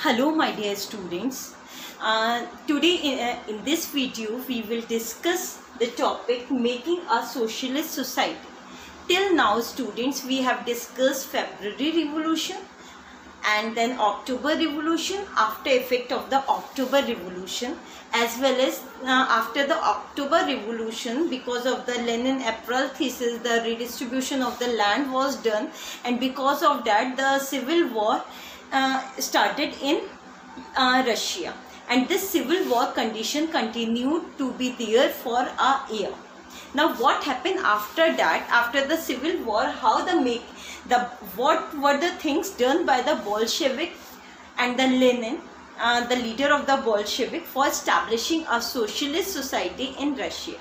Hello my dear students. Today in this video we will discuss the topic making a socialist society. Till now students, we have discussed February Revolution and then October Revolution, after effect of the October Revolution, as well as after the October Revolution, because of the Lenin-April thesis, the redistribution of the land was done, and because of that the civil war started in Russia, and this civil war condition continued to be there for a year. Now what happened after that, after the civil war? What were the things done by the Bolshevik and the Lenin, the leader of the Bolshevik, for establishing a socialist society in Russia?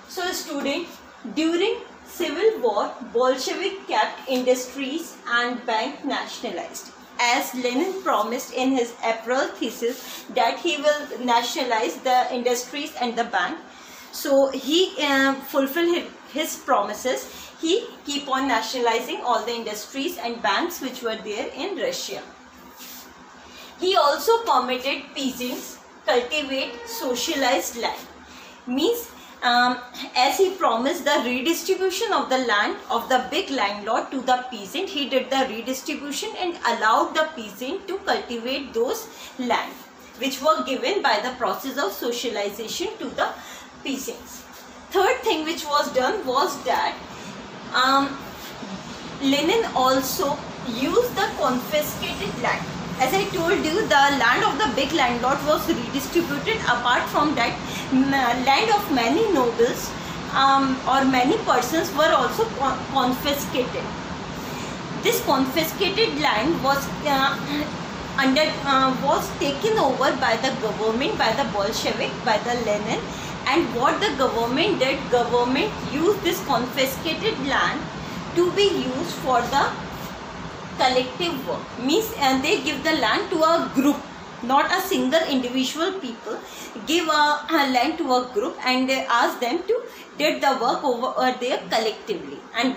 So student, during civil war, Bolshevik kept industries and bank nationalized, as Lenin promised in his April thesis that he will nationalize the industries and the bank. So he fulfilled his promises. He keep on nationalizing all the industries and banks which were there in Russia. He also permitted peasants cultivate socialized land. Means as he promised the redistribution of the land of the big landlord to the peasant, he did the redistribution and allowed the peasant to cultivate those land which were given by the process of socialization to the peasants. Third thing which was done was that Lenin also used the confiscated land. As I told you, the land of the big landlord was redistributed. Apart from that, land of many nobles or many persons were also confiscated. This confiscated land was taken over by the government, by the Bolshevik, by the Lenin. And what the government did, government used this confiscated land to be used for the collective work. Means they give the land to a group, not a single individual people. Give a land to a group and they ask them to did the work over there collectively. And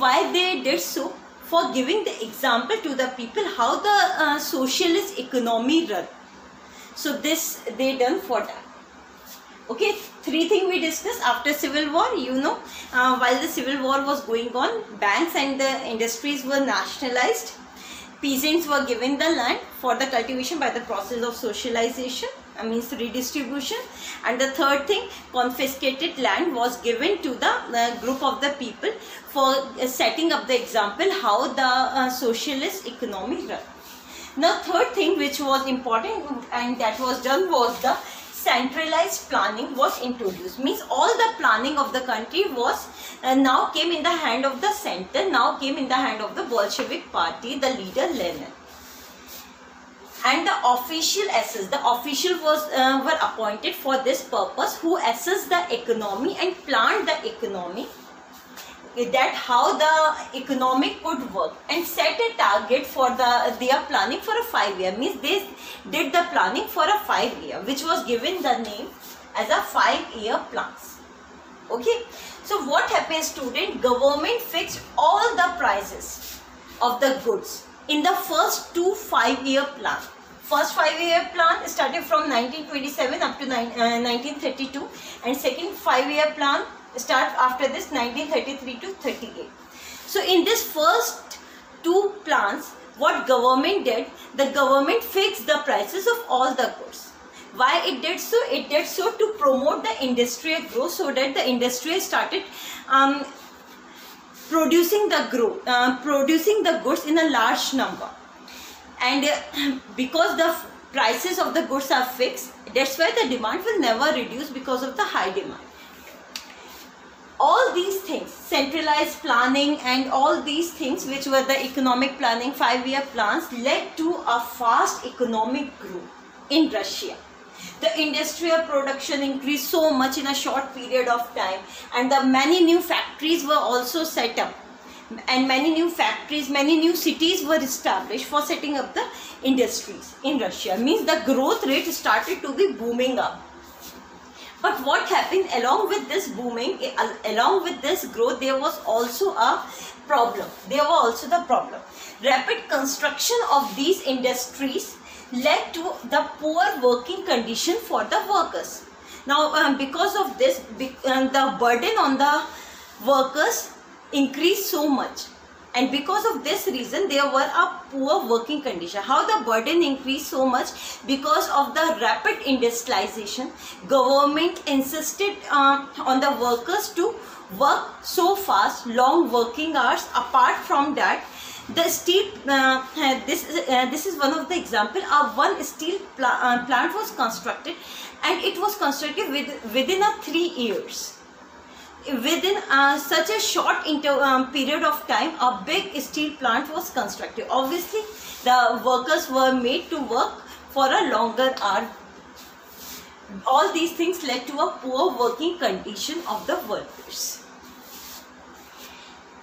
why they did so? For giving the example to the people how the socialist economy run. So this they done for that. Okay, three things we discussed after civil war. While the civil war was going on, banks and the industries were nationalized. Peasants were given the land for the cultivation by the process of socialization, means redistribution. And the third thing, confiscated land was given to the group of the people for setting up the example how the socialist economy run. Now third thing which was important and that was done was the centralized planning was introduced. Means all the planning of the country was now came in the hand of the center, now came in the hand of the Bolshevik party, the leader Lenin. And the official assess, the official were appointed for this purpose, who assessed the economy and planned the economy, that how the economy could work, and set a target for their planning for a 5-year. Means they did the planning for a 5-year, which was given the name as a 5-year plans. Okay, so what happened, student? Government fixed all the prices of the goods in the first 2 5-year plan. First 5-year plan started from 1927 up to 1932, and second 5-year plan start after this 1933 to 38. So in this first 2 plans, what government did, the government fixed the prices of all the goods. Why it did so? It did so to promote the industrial growth, so that the industry started producing the goods in a large number. And because the prices of the goods are fixed, that's why the demand will never reduce because of the high demand. All these things, centralized planning and all these things which were the economic planning, 5-year plans, led to a fast economic growth in Russia. The industrial production increased so much in a short period of time, and the many new factories were also set up, and many new factories, many new cities were established for setting up the industries in Russia. Means the growth rate started to be booming up. But what happened along with this booming, along with this growth, there was also a problem. There was also the problem. Rapid construction of these industries led to the poor working condition for the workers. Now, because of this, the burden on the workers increased so much. And because of this reason, there were a poor working condition. How the burden increased so much? Because of the rapid industrialization, government insisted on the workers to work so fast, long working hours. Apart from that, the steel, this is one of the example. One steel plant was constructed, and it was constructed within 3 years. Within such a short period of time, a big steel plant was constructed. Obviously, the workers were made to work for a longer hour. All these things led to a poor working condition of the workers.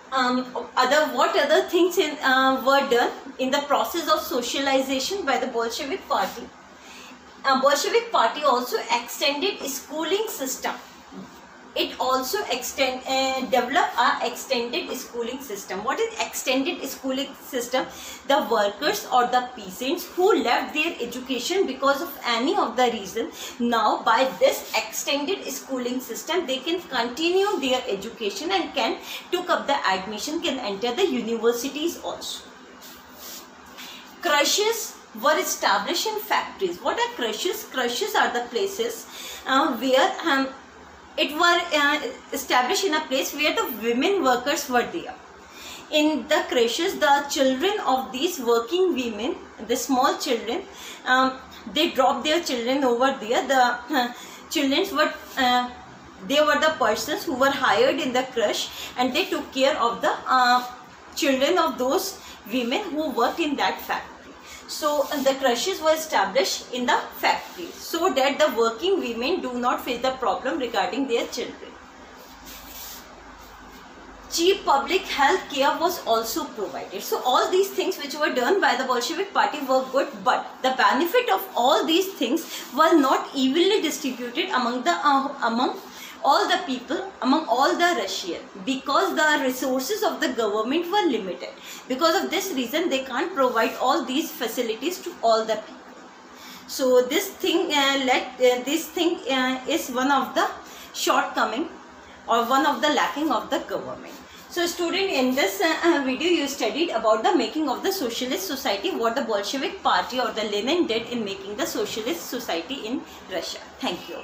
What other things were done in the process of socialization by the Bolshevik Party? Bolshevik Party also extended schooling system. It also developed an extended schooling system. What is extended schooling system? The workers or the peasants who left their education because of any of the reason, now by this extended schooling system, they can continue their education and can took up the admission, can enter the universities also. Crushes were established in factories. What are crushes? Crushes are the places where it were established in a place where the women workers were there. In the creches, the children of these working women, the small children, they dropped their children over there. The children were, they were the persons who were hired in the creche, and they took care of the children of those women who worked in that factory. So the creches were established in the factories so that the working women do not face the problem regarding their children. Cheap public health care was also provided. So all these things which were done by the Bolshevik Party were good, but the benefit of all these things were not evenly distributed among all the people, among all the Russians, because the resources of the government were limited. Because of this reason, they can't provide all these facilities to all the people. So this thing is one of the shortcoming or one of the lacking of the government. So student, in this video you studied about the making of the socialist society, what the Bolshevik Party or the Lenin did in making the socialist society in Russia. Thank you.